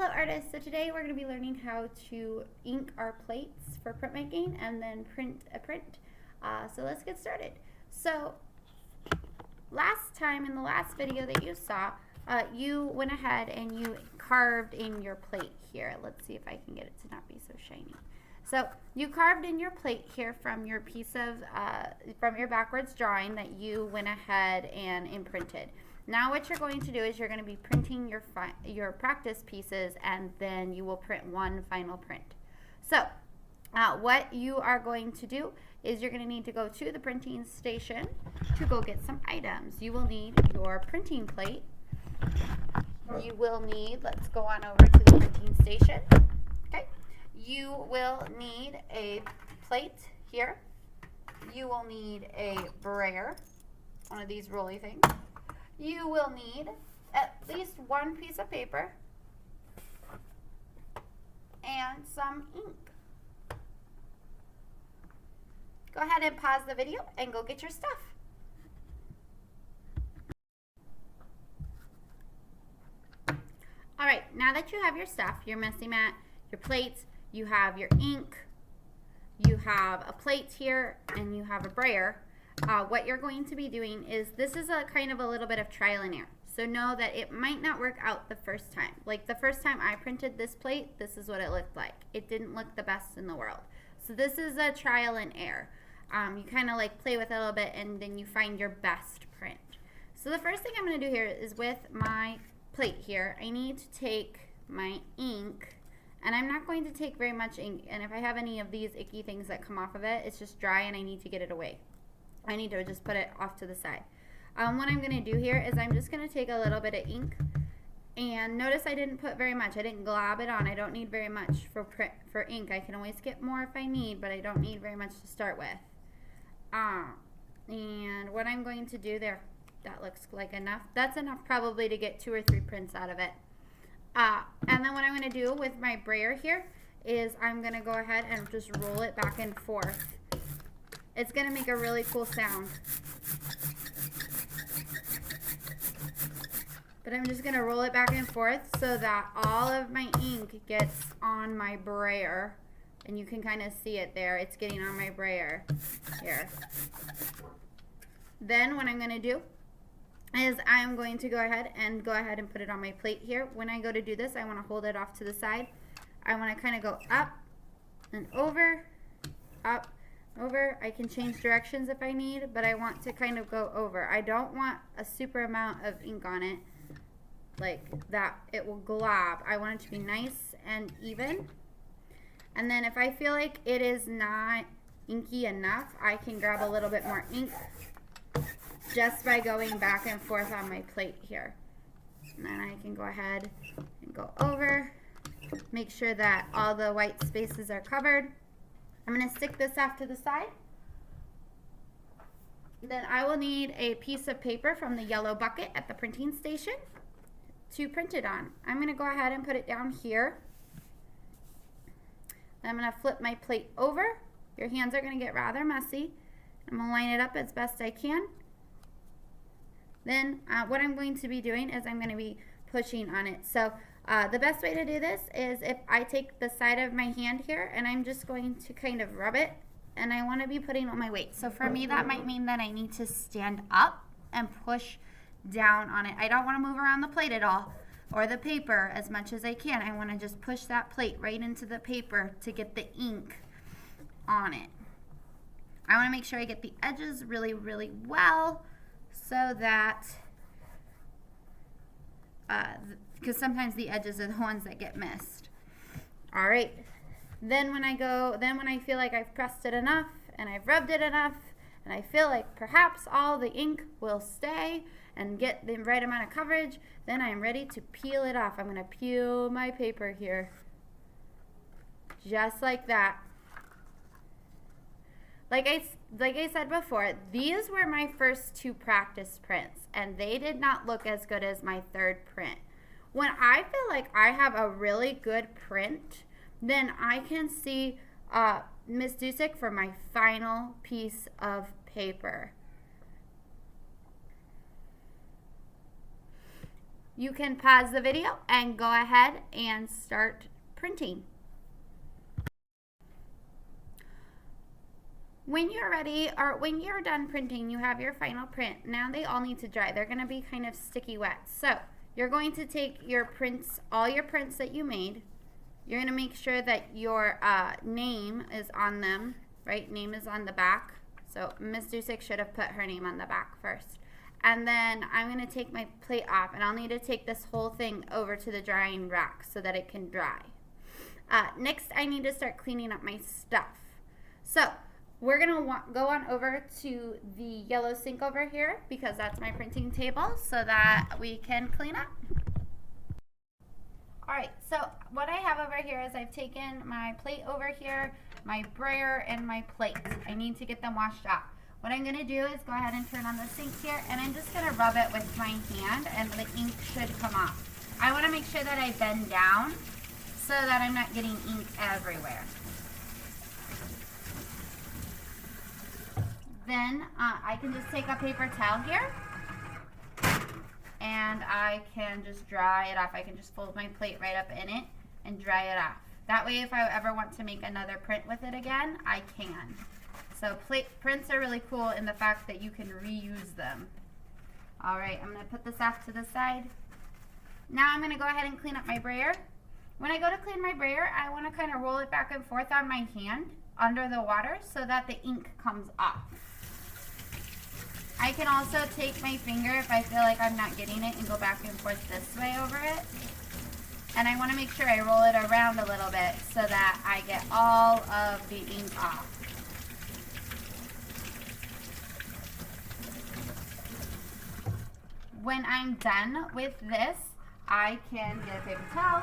Hello artists, so today we're going to be learning how to ink our plates for printmaking and then print a print. So let's get started. So last time in the last video that you saw, you went ahead and you carved in your plate here. Let's see if I can get it to not be so shiny. So you carved in your plate here from your piece of, from your backwards drawing that you went ahead and imprinted. Now what you're going to do is you're going to be printing your practice pieces, and then you will print one final print. So what you are going to do is you're going to need to go to the printing station to go get some items. You will need your printing plate. You will need, let's go on over to the printing station. Okay. You will need a plate here. You will need a brayer, one of these rolly things. You will need at least one piece of paper and some ink. Go ahead and pause the video and go get your stuff. Alright, now that you have your stuff, your messy mat, your plates, you have your ink, you have a plate here, and you have a brayer. What you're going to be doing is, this is a kind of a little bit of trial and error. So know that it might not work out the first time. Like the first time I printed this plate, this is what it looked like. It didn't look the best in the world. So this is a trial and error. You kind of like play with it a little bit and then you find your best print. So the first thing I'm going to do here is, with my plate here, I need to take my ink, and I'm not going to take very much ink, and if I have any of these icky things that come off of it, it's just dry and I need to get it away. I need to just put it off to the side. What I'm going to do here is I'm just going to take a little bit of ink, and notice I didn't put very much. I didn't glob it on. I don't need very much for ink. I can always get more if I need, but I don't need very much to start with. And what I'm going to do there, that looks like enough. That's enough probably to get 2 or 3 prints out of it. And then what I'm going to do with my brayer here is I'm going to go ahead and just roll it back and forth. It's going to make a really cool sound. But I'm just going to roll it back and forth so that all of my ink gets on my brayer. And you can kind of see it there. It's getting on my brayer here. Then what I'm going to do is I'm going to go ahead and put it on my plate here. When I go to do this, I want to hold it off to the side. I want to kind of go up and over, up, over. I can change directions if I need, but I want to kind of go over. I don't want a super amount of ink on it like that it will glob. I want it to be nice and even. And then if I feel like it is not inky enough, I can grab a little bit more ink just by going back and forth on my plate here. And then I can go ahead and go over, make sure that all the white spaces are covered. I'm going to stick this off to the side. Then I will need a piece of paper from the yellow bucket at the printing station to print it on. I'm going to go ahead and put it down here. I'm going to flip my plate over. Your hands are going to get rather messy. I'm going to line it up as best I can. Then what I'm going to be doing is I'm going to be pushing on it. So the best way to do this is if I take the side of my hand here and I'm just going to kind of rub it, and I want to be putting on my weight. So for me that might mean that I need to stand up and push down on it. I don't want to move around the plate at all or the paper as much as I can. I want to just push that plate right into the paper to get the ink on it. I want to make sure I get the edges really, really well, so that, because sometimes the edges are the ones that get missed. All right. Then when I feel like I've pressed it enough and I've rubbed it enough and I feel like perhaps all the ink will stay and get the right amount of coverage, then I'm ready to peel it off. I'm going to peel my paper here. Just like that. Like I said before, these were my first 2 practice prints, and they did not look as good as my 3rd print. When I feel like I have a really good print, then I can see Miss Dusick for my final piece of paper. you can pause the video and go ahead and start printing. When you're ready, or when you're done printing, you have your final print. Now they all need to dry. They're going to be kind of sticky wet. So you're going to take your prints, all your prints that you made. You're going to make sure that your name is on them, right? Name is on the back. So Miss Dusick should have put her name on the back first. And then I'm going to take my plate off, and I'll need to take this whole thing over to the drying rack so that it can dry. Next, I need to start cleaning up my stuff. So we're going to go on over to the yellow sink over here because that's my printing table so that we can clean up. Alright, so what I have over here is I've taken my plate over here, my brayer, and my plate. I need to get them washed off. What I'm going to do is go ahead and turn on the sink here, and I'm just going to rub it with my hand, and the ink should come off. I want to make sure that I bend down so that I'm not getting ink everywhere. Then I can just take a paper towel here, and I can just dry it off. I can just fold my plate right up in it and dry it off. That way, if I ever want to make another print with it again, I can. So prints are really cool in the fact that you can reuse them. Alright, I'm going to put this off to the side. Now I'm going to go ahead and clean up my brayer. When I go to clean my brayer, I want to kind of roll it back and forth on my hand under the water so that the ink comes off. I can also take my finger if I feel like I'm not getting it and go back and forth this way over it. And I want to make sure I roll it around a little bit so that I get all of the ink off. When I'm done with this, I can get a paper towel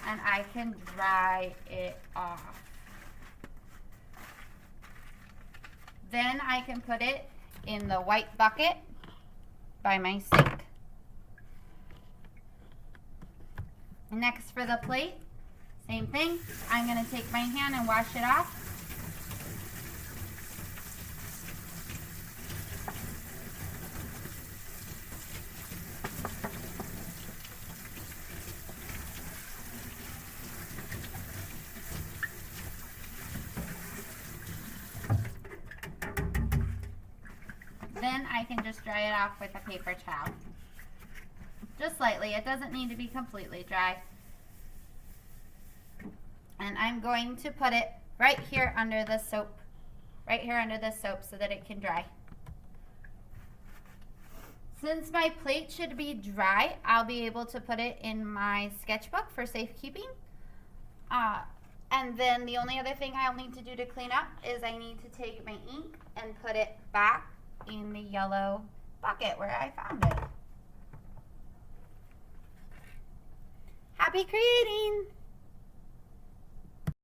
and I can dry it off. Then I can put it in the white bucket by my sink. Next for the plate, same thing. I'm going to take my hand and wash it off. Then I can just dry it off with a paper towel. Just lightly, it doesn't need to be completely dry. And I'm going to put it right here under the soap. Right here under the soap so that it can dry. Since my plate should be dry, I'll be able to put it in my sketchbook for safekeeping. And then the only other thing I'll need to do to clean up is I need to take my ink and put it back in the yellow bucket where I found it. Happy creating!